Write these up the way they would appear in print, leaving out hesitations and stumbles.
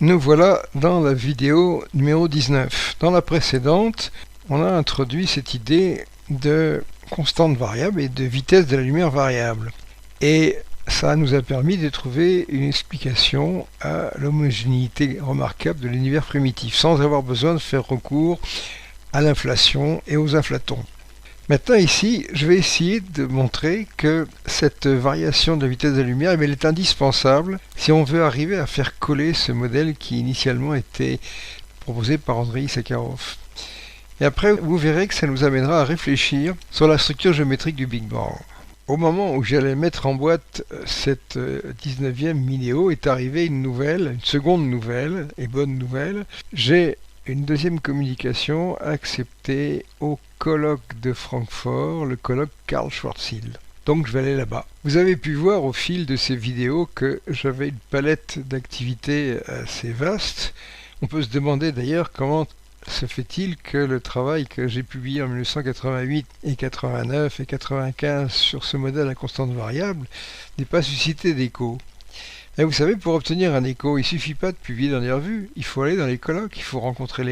Nous voilà dans la vidéo numéro 19. Dans la précédente, on a introduit cette idée de constante variable et de vitesse de la lumière variable. Et ça nous a permis de trouver une explication à l'homogénéité remarquable de l'univers primitif, sans avoir besoin de faire recours à l'inflation et aux inflatons. Maintenant ici, je vais essayer de montrer que cette variation de la vitesse de la lumière, elle est indispensable si on veut arriver à faire coller ce modèle qui initialement était proposé par Andrei Sakharov. Et après, vous verrez que ça nous amènera à réfléchir sur la structure géométrique du Big Bang. Au moment où j'allais mettre en boîte cette 19e vidéo, est arrivée une seconde nouvelle, et bonne nouvelle. J'ai une deuxième communication acceptée au colloque de Francfort, le colloque Karl Schwarzschild. Donc je vais aller là-bas. Vous avez pu voir au fil de ces vidéos que j'avais une palette d'activités assez vaste. On peut se demander d'ailleurs comment se fait-il que le travail que j'ai publié en 1988 et 89 et 95 sur ce modèle à constante variable n'ait pas suscité d'écho. Et vous savez, pour obtenir un écho, il ne suffit pas de publier dans les revues, il faut aller dans les colloques, il faut rencontrer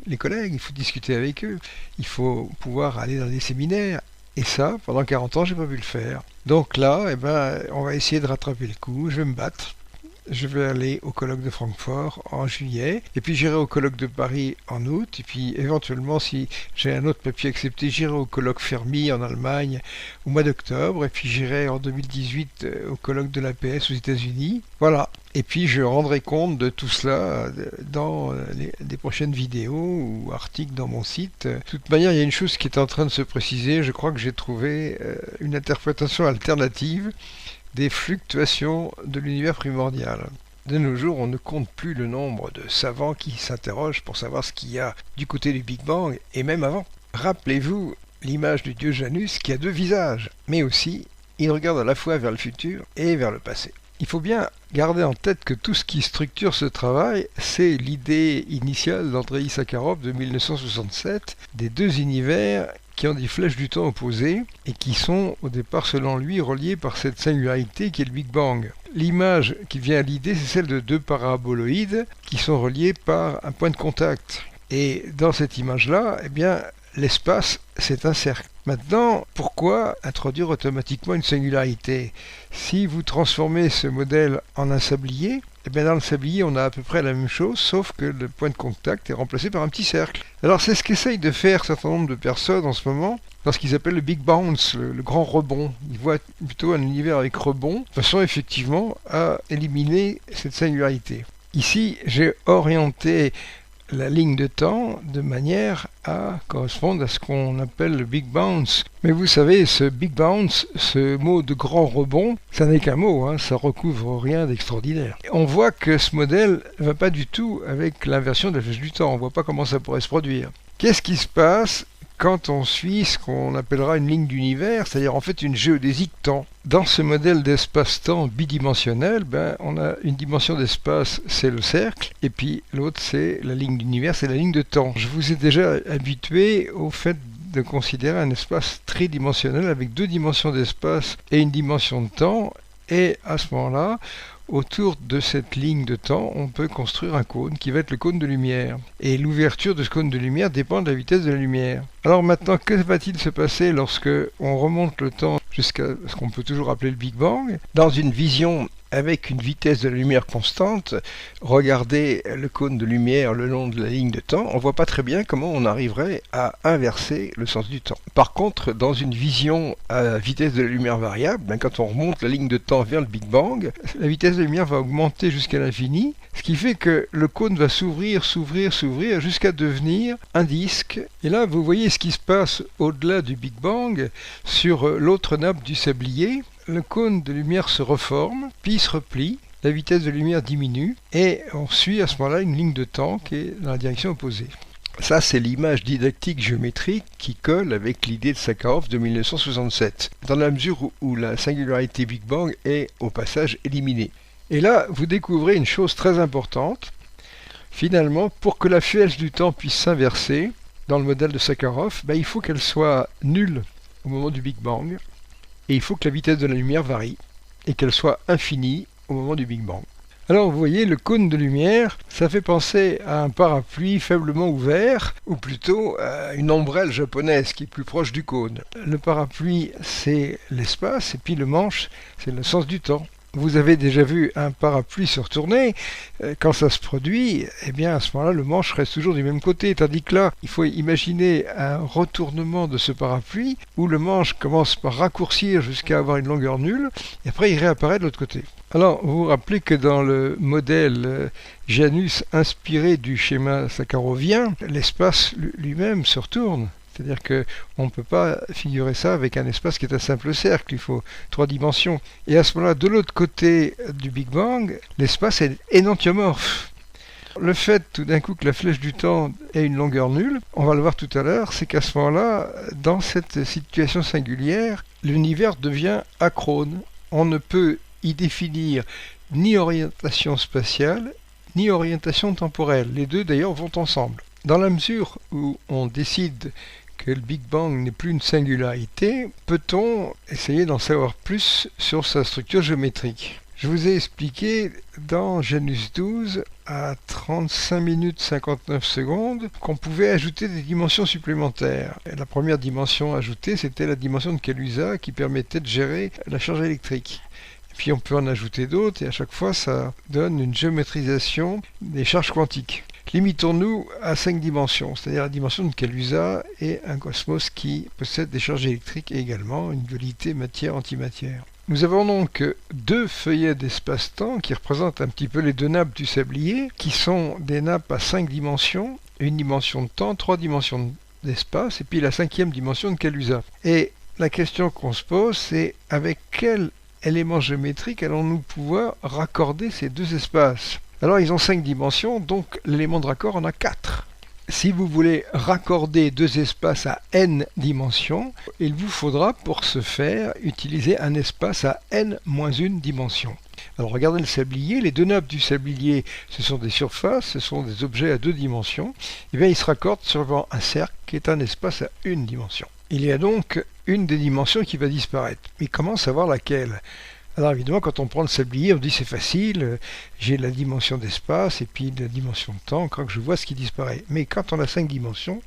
les collègues, il faut discuter avec eux, il faut pouvoir aller dans des séminaires. Et ça, pendant 40 ans, j'ai pas pu le faire. Donc là, on va essayer de rattraper le coup, je vais me battre. Je vais aller au colloque de Francfort en juillet, et puis j'irai au colloque de Paris en août, et puis éventuellement, si j'ai un autre papier accepté, j'irai au colloque Fermi en Allemagne au mois d'octobre, et puis j'irai en 2018 au colloque de l'APS aux États-Unis. Voilà. Et puis je rendrai compte de tout cela dans des prochaines vidéos ou articles dans mon site. De toute manière, il y a une chose qui est en train de se préciser. Je crois que j'ai trouvé une interprétation alternative des fluctuations de l'univers primordial. De nos jours, on ne compte plus le nombre de savants qui s'interrogent pour savoir ce qu'il y a du côté du Big Bang, et même avant. Rappelez-vous l'image du dieu Janus qui a deux visages, mais aussi, il regarde à la fois vers le futur et vers le passé. Il faut bien garder en tête que tout ce qui structure ce travail, c'est l'idée initiale d'Andrei Sakharov de 1967 des deux univers qui ont des flèches du temps opposées et qui sont au départ selon lui reliés par cette singularité qui est le Big Bang. L'image qui vient à l'idée, c'est celle de deux paraboloïdes qui sont reliés par un point de contact. Et dans cette image-là, l'espace, c'est un cercle. Maintenant, pourquoi introduire automatiquement une singularité? Si vous transformez ce modèle en un sablier, dans le sablier, on a à peu près la même chose, sauf que le point de contact est remplacé par un petit cercle. Alors c'est ce qu'essayent de faire un certain nombre de personnes en ce moment, dans ce qu'ils appellent le Big Bounce, le grand rebond. Ils voient plutôt un univers avec rebond, de façon effectivement à éliminer cette singularité. Ici, j'ai orienté la ligne de temps de manière à correspondre à ce qu'on appelle le Big Bounce. Mais vous savez, ce Big Bounce, ce mot de grand rebond, ça n'est qu'un mot, ça recouvre rien d'extraordinaire. On voit que ce modèle ne va pas du tout avec l'inversion de la flèche du temps, on ne voit pas comment ça pourrait se produire. Qu'est-ce qui se passe quand on suit ce qu'on appellera une ligne d'univers, c'est-à-dire en fait une géodésie de temps? Dans ce modèle d'espace-temps bidimensionnel, on a une dimension d'espace, c'est le cercle, et puis l'autre c'est la ligne d'univers, c'est la ligne de temps. Je vous ai déjà habitué au fait de considérer un espace tridimensionnel avec deux dimensions d'espace et une dimension de temps, et à ce moment-là, autour de cette ligne de temps, on peut construire un cône qui va être le cône de lumière. Et l'ouverture de ce cône de lumière dépend de la vitesse de la lumière. Alors maintenant, que va-t-il se passer lorsque on remonte le temps jusqu'à ce qu'on peut toujours appeler le Big Bang? Dans une vision avec une vitesse de la lumière constante, regardez le cône de lumière le long de la ligne de temps, on ne voit pas très bien comment on arriverait à inverser le sens du temps. Par contre, dans une vision à vitesse de la lumière variable, quand on remonte la ligne de temps vers le Big Bang, la vitesse de la lumière va augmenter jusqu'à l'infini, ce qui fait que le cône va s'ouvrir jusqu'à devenir un disque. Et là, vous voyez ce qui se passe au-delà du Big Bang, sur l'autre nappe du sablier. Le cône de lumière se reforme, puis se replie, la vitesse de lumière diminue, et on suit à ce moment-là une ligne de temps qui est dans la direction opposée. Ça, c'est l'image didactique géométrique qui colle avec l'idée de Sakharov de 1967, dans la mesure où la singularité Big Bang est au passage éliminée. Et là, vous découvrez une chose très importante. Finalement, pour que la flèche du temps puisse s'inverser, dans le modèle de Sakharov, il faut qu'elle soit nulle au moment du Big Bang, et il faut que la vitesse de la lumière varie, et qu'elle soit infinie au moment du Big Bang. Alors vous voyez, le cône de lumière, ça fait penser à un parapluie faiblement ouvert, ou plutôt à une ombrelle japonaise qui est plus proche du cône. Le parapluie, c'est l'espace, et puis le manche, c'est le sens du temps. Vous avez déjà vu un parapluie se retourner, quand ça se produit, eh bien à ce moment-là, le manche reste toujours du même côté, tandis que là, il faut imaginer un retournement de ce parapluie, où le manche commence par raccourcir jusqu'à avoir une longueur nulle, et après il réapparaît de l'autre côté. Alors, vous vous rappelez que dans le modèle Janus inspiré du schéma sakharovien, l'espace lui-même se retourne. C'est-à-dire qu'on ne peut pas figurer ça avec un espace qui est un simple cercle, il faut 3 dimensions. Et à ce moment-là, de l'autre côté du Big Bang, l'espace est énantiomorphe. Le fait tout d'un coup que la flèche du temps ait une longueur nulle, on va le voir tout à l'heure, c'est qu'à ce moment-là, dans cette situation singulière, l'univers devient achrone. On ne peut y définir ni orientation spatiale, ni orientation temporelle. Les deux d'ailleurs vont ensemble. Dans la mesure où on décide que le Big Bang n'est plus une singularité, peut-on essayer d'en savoir plus sur sa structure géométrique? Je vous ai expliqué dans Janus 12 à 35 minutes 59 secondes qu'on pouvait ajouter des dimensions supplémentaires. Et la première dimension ajoutée, c'était la dimension de Kaluza qui permettait de gérer la charge électrique. Puis on peut en ajouter d'autres et à chaque fois ça donne une géométrisation des charges quantiques. Limitons-nous à 5 dimensions, c'est-à-dire la dimension de Kaluza et un cosmos qui possède des charges électriques et également une dualité matière-antimatière. Nous avons donc 2 feuillets d'espace-temps qui représentent un petit peu les 2 nappes du sablier, qui sont des nappes à 5 dimensions, une dimension de temps, 3 dimensions d'espace, et puis la 5e dimension de Kaluza. Et la question qu'on se pose, c'est avec quel élément géométrique allons-nous pouvoir raccorder ces 2 espaces? Alors ils ont 5 dimensions, donc l'élément de raccord en a 4. Si vous voulez raccorder 2 espaces à n dimensions, il vous faudra pour ce faire utiliser un espace à n-1 dimension. Alors regardez le sablier, les 2 nappes du sablier, ce sont des surfaces, ce sont des objets à 2 dimensions. Et bien ils se raccordent sur un cercle qui est un espace à 1 dimension. Il y a donc une des dimensions qui va disparaître. Mais comment savoir laquelle? Alors évidemment, quand on prend le sablier, on dit c'est facile, j'ai la dimension d'espace et puis la dimension de temps, quand je vois ce qui disparaît. Mais quand on a 5 dimensions,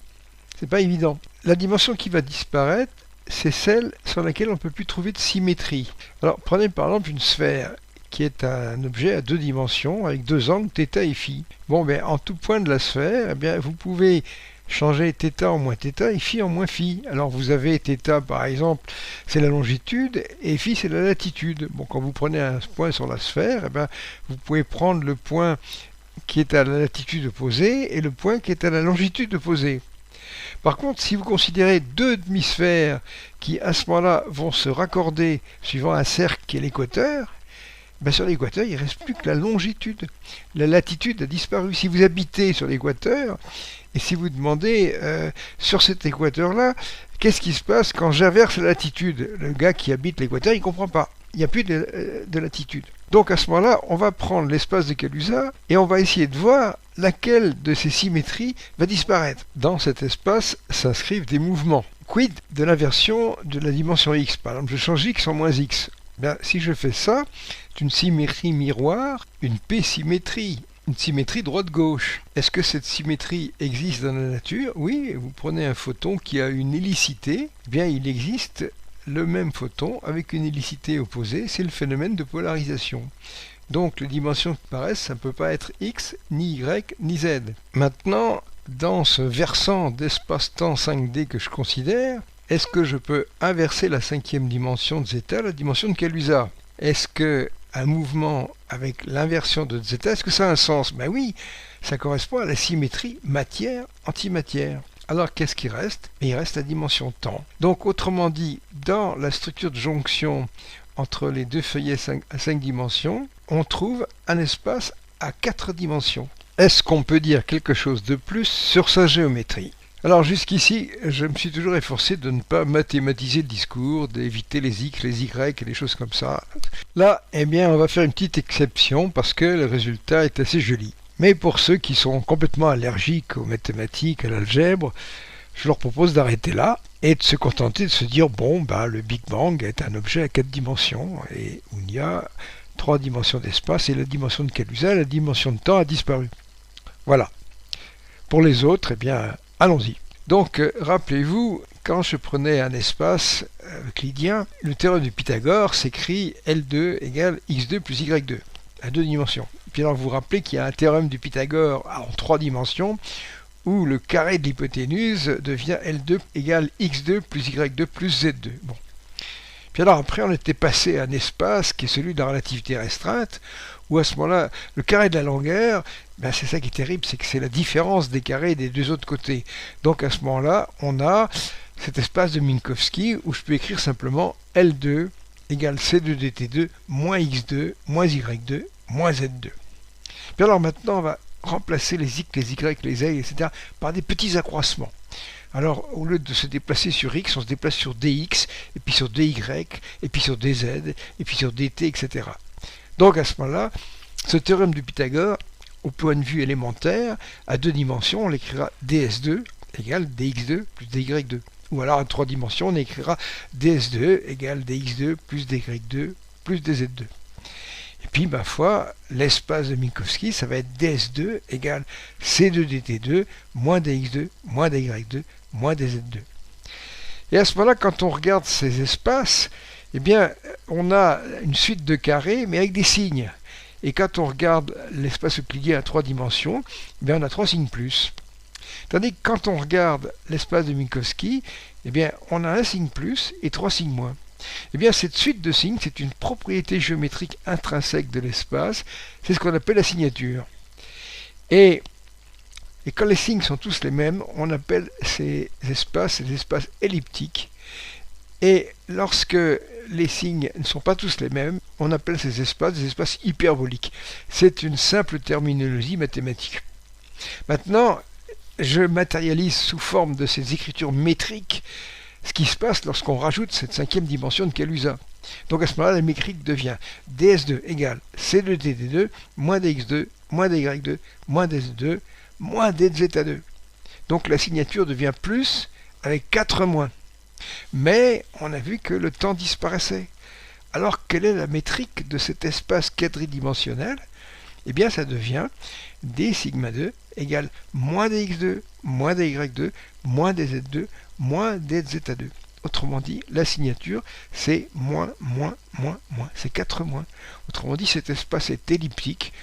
c'est pas évident. La dimension qui va disparaître, c'est celle sur laquelle on ne peut plus trouver de symétrie. Alors prenez par exemple une sphère qui est un objet à 2 dimensions avec 2 angles θ et φ. Bon, ben en tout point de la sphère, eh bien, vous pouvez changer θ en moins θ et φ en moins φ. Alors vous avez θ par exemple, c'est la longitude et φ c'est la latitude. Bon, quand vous prenez un point sur la sphère, eh bien, vous pouvez prendre le point qui est à la latitude opposée et le point qui est à la longitude opposée. Par contre, si vous considérez 2 demi-sphères qui à ce moment-là vont se raccorder suivant un cercle qui est l'équateur, ben sur l'équateur, il ne reste plus que la longitude. La latitude a disparu. Si vous habitez sur l'équateur, et si vous demandez sur cet équateur-là, qu'est-ce qui se passe quand j'inverse la latitude? Le gars qui habite l'équateur, il ne comprend pas. Il n'y a plus de latitude. Donc à ce moment-là, on va prendre l'espace de Kaluza et on va essayer de voir laquelle de ces symétries va disparaître. Dans cet espace s'inscrivent des mouvements. Quid de l'inversion de la dimension x? Par exemple, je change x en moins x. Bien, si je fais ça, c'est une symétrie miroir, une p-symétrie, une symétrie droite-gauche. Est-ce que cette symétrie existe dans la nature? Oui, vous prenez un photon qui a une hélicité, eh bien il existe le même photon avec une hélicité opposée, c'est le phénomène de polarisation. Donc les dimensions qui paraissent, ça ne peut pas être x, ni y, ni z. Maintenant, dans ce versant d'espace-temps 5D que je considère, est-ce que je peux inverser la 5e dimension de zeta, la dimension de Kaluza? Est-ce que un mouvement avec l'inversion de zeta, est-ce que ça a un sens? Ben oui, ça correspond à la symétrie matière-antimatière. Alors qu'est-ce qui reste? Il reste la dimension temps. Donc autrement dit, dans la structure de jonction entre les 2 feuillets à 5 dimensions, on trouve un espace à 4 dimensions. Est-ce qu'on peut dire quelque chose de plus sur sa géométrie? Alors jusqu'ici, je me suis toujours efforcé de ne pas mathématiser le discours, d'éviter les x, les y et les choses comme ça. Là, eh bien, on va faire une petite exception parce que le résultat est assez joli. Mais pour ceux qui sont complètement allergiques aux mathématiques, à l'algèbre, je leur propose d'arrêter là et de se contenter de se dire, bon, bah, le Big Bang est un objet à 4 dimensions et où il n'y a 3 dimensions d'espace, et la dimension de Kaluza, la dimension de temps a disparu. Voilà. Pour les autres, eh bien, allons-y. Donc, rappelez-vous, quand je prenais un espace euclidien, le théorème de Pythagore s'écrit L2 égale x2 plus y2, à 2 dimensions. Puis alors, vous vous rappelez qu'il y a un théorème de Pythagore en 3 dimensions, où le carré de l'hypoténuse devient L2 égale x2 plus y2 plus z2. Bon. Puis alors après, on était passé à un espace qui est celui de la relativité restreinte, où à ce moment-là, le carré de la longueur, ben c'est ça qui est terrible, c'est que c'est la différence des carrés des deux autres côtés. Donc à ce moment-là, on a cet espace de Minkowski, où je peux écrire simplement L2 égale C2 dt2 moins x2 moins y2 moins z2. Puis alors maintenant, on va remplacer les x, les y, les z, etc. par des petits accroissements. Alors, au lieu de se déplacer sur x, on se déplace sur dx, et puis sur dy, et puis sur dz, et puis sur dt, etc. Donc, à ce moment-là, ce théorème de Pythagore, au point de vue élémentaire, à 2 dimensions, on l'écrira ds2 égale dx2 plus dy2. Ou alors, à 3 dimensions, on écrira ds2 égale dx2 plus dy2 plus dz2. Et puis, ma foi, l'espace de Minkowski, ça va être ds2 égale c2 dt2 moins dx2 moins dy2 moins dz2. Et à ce moment-là, quand on regarde ces espaces, eh bien, on a une suite de carrés, mais avec des signes. Et quand on regarde l'espace euclidien à 3 dimensions, eh bien, on a 3 signes plus. Tandis que quand on regarde l'espace de Minkowski, eh bien, on a un signe plus et 3 signes moins. Eh bien, cette suite de signes, c'est une propriété géométrique intrinsèque de l'espace. C'est ce qu'on appelle la signature. Et quand les signes sont tous les mêmes, on appelle ces espaces elliptiques. Et lorsque les signes ne sont pas tous les mêmes, on appelle ces espaces des espaces hyperboliques. C'est une simple terminologie mathématique. Maintenant, je matérialise sous forme de ces écritures métriques ce qui se passe lorsqu'on rajoute cette 5e dimension de Kaluza. Donc à ce moment-là, la métrique devient ds2 égale c2 dt2 moins dx2 moins dy2 moins dz2 moins dz2. Donc la signature devient plus avec 4 moins. Mais on a vu que le temps disparaissait. Alors quelle est la métrique de cet espace quadridimensionnel? Eh bien ça devient d sigma 2 égale moins dx2 moins dy2 moins dz2 moins dz2. Autrement dit, la signature, c'est moins, moins, moins, moins. C'est 4 moins. Autrement dit, cet espace est elliptique.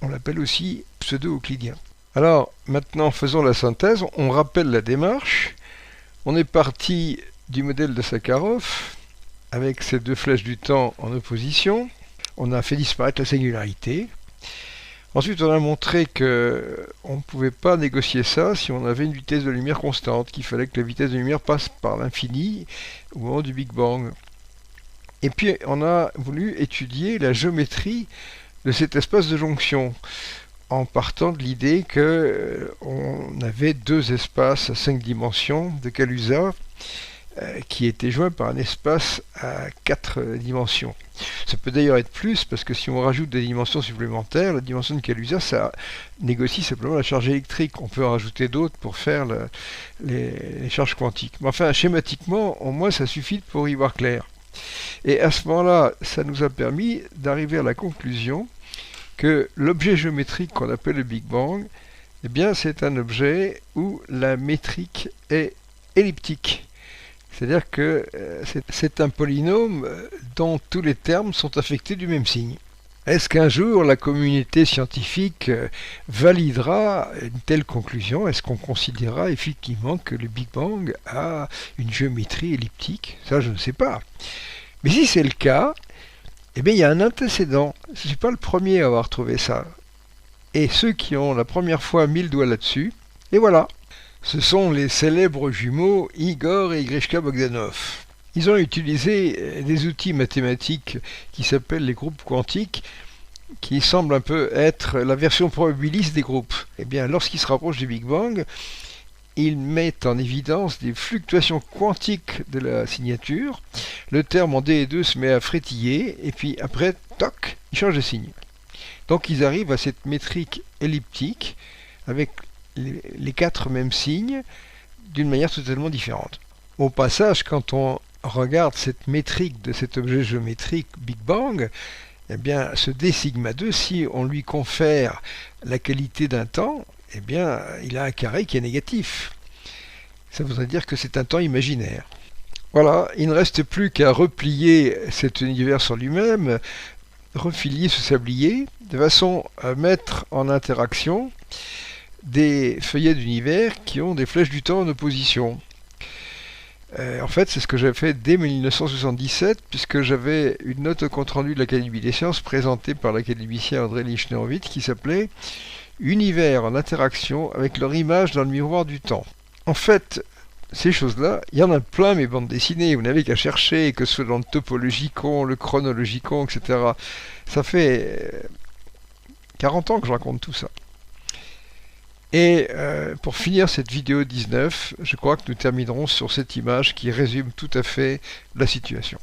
On l'appelle aussi pseudo-euclidien. Alors, maintenant, faisons la synthèse. On rappelle la démarche. On est parti du modèle de Sakharov, avec ces 2 flèches du temps en opposition. On a fait disparaître la singularité. Ensuite, on a montré qu'on ne pouvait pas négocier ça si on avait une vitesse de lumière constante, qu'il fallait que la vitesse de lumière passe par l'infini au moment du Big Bang. Et puis, on a voulu étudier la géométrie de cet espace de jonction, en partant de l'idée qu'on avait 2 espaces à 5 dimensions de Kaluza qui étaient joints par un espace à 4 dimensions. Ça peut d'ailleurs être plus, parce que si on rajoute des dimensions supplémentaires, la dimension de Kaluza, ça négocie simplement la charge électrique. On peut en rajouter d'autres pour faire les charges quantiques. Mais enfin, schématiquement, au moins, ça suffit pour y voir clair. Et à ce moment-là, ça nous a permis d'arriver à la conclusion que l'objet géométrique qu'on appelle le Big Bang, eh bien, c'est un objet où la métrique est elliptique. C'est-à-dire que c'est un polynôme dont tous les termes sont affectés du même signe. Est-ce qu'un jour la communauté scientifique validera une telle conclusion? Est-ce qu'on considérera effectivement que le Big Bang a une géométrie elliptique? Ça, je ne sais pas. Mais si c'est le cas, eh bien, il y a un antécédent. Je ne suis pas le premier à avoir trouvé ça. Et ceux qui ont la première fois mis le doigt là-dessus, et voilà. Ce sont les célèbres jumeaux Igor et Grishka Bogdanov. Ils ont utilisé des outils mathématiques qui s'appellent les groupes quantiques, qui semblent un peu être la version probabiliste des groupes. Eh bien, lorsqu'ils se rapprochent du Big Bang, ils mettent en évidence des fluctuations quantiques de la signature. Le terme en D et 2 se met à frétiller, et puis après, toc, ils changent de signe. Donc ils arrivent à cette métrique elliptique avec les 4 mêmes signes d'une manière totalement différente. Au passage, quand on regarde cette métrique de cet objet géométrique Big Bang, eh bien, ce d sigma 2, si on lui confère la qualité d'un temps, eh bien, il a un carré qui est négatif. Ça voudrait dire que c'est un temps imaginaire. Voilà, il ne reste plus qu'à replier cet univers sur lui-même, refilier ce sablier, de façon à mettre en interaction des feuillets d'univers qui ont des flèches du temps en opposition. En fait, c'est ce que j'avais fait dès 1977, puisque j'avais une note au compte-rendu de l'Académie des sciences présentée par l'académicien André Lichnowitz qui s'appelait « Univers en interaction avec leur image dans le miroir du temps ». En fait, ces choses-là, il y en a plein mes bandes dessinées, vous n'avez qu'à chercher, que ce soit dans le topologicon, le chronologicon, etc. Ça fait 40 ans que je raconte tout ça. Et pour finir cette vidéo 19, je crois que nous terminerons sur cette image qui résume tout à fait la situation.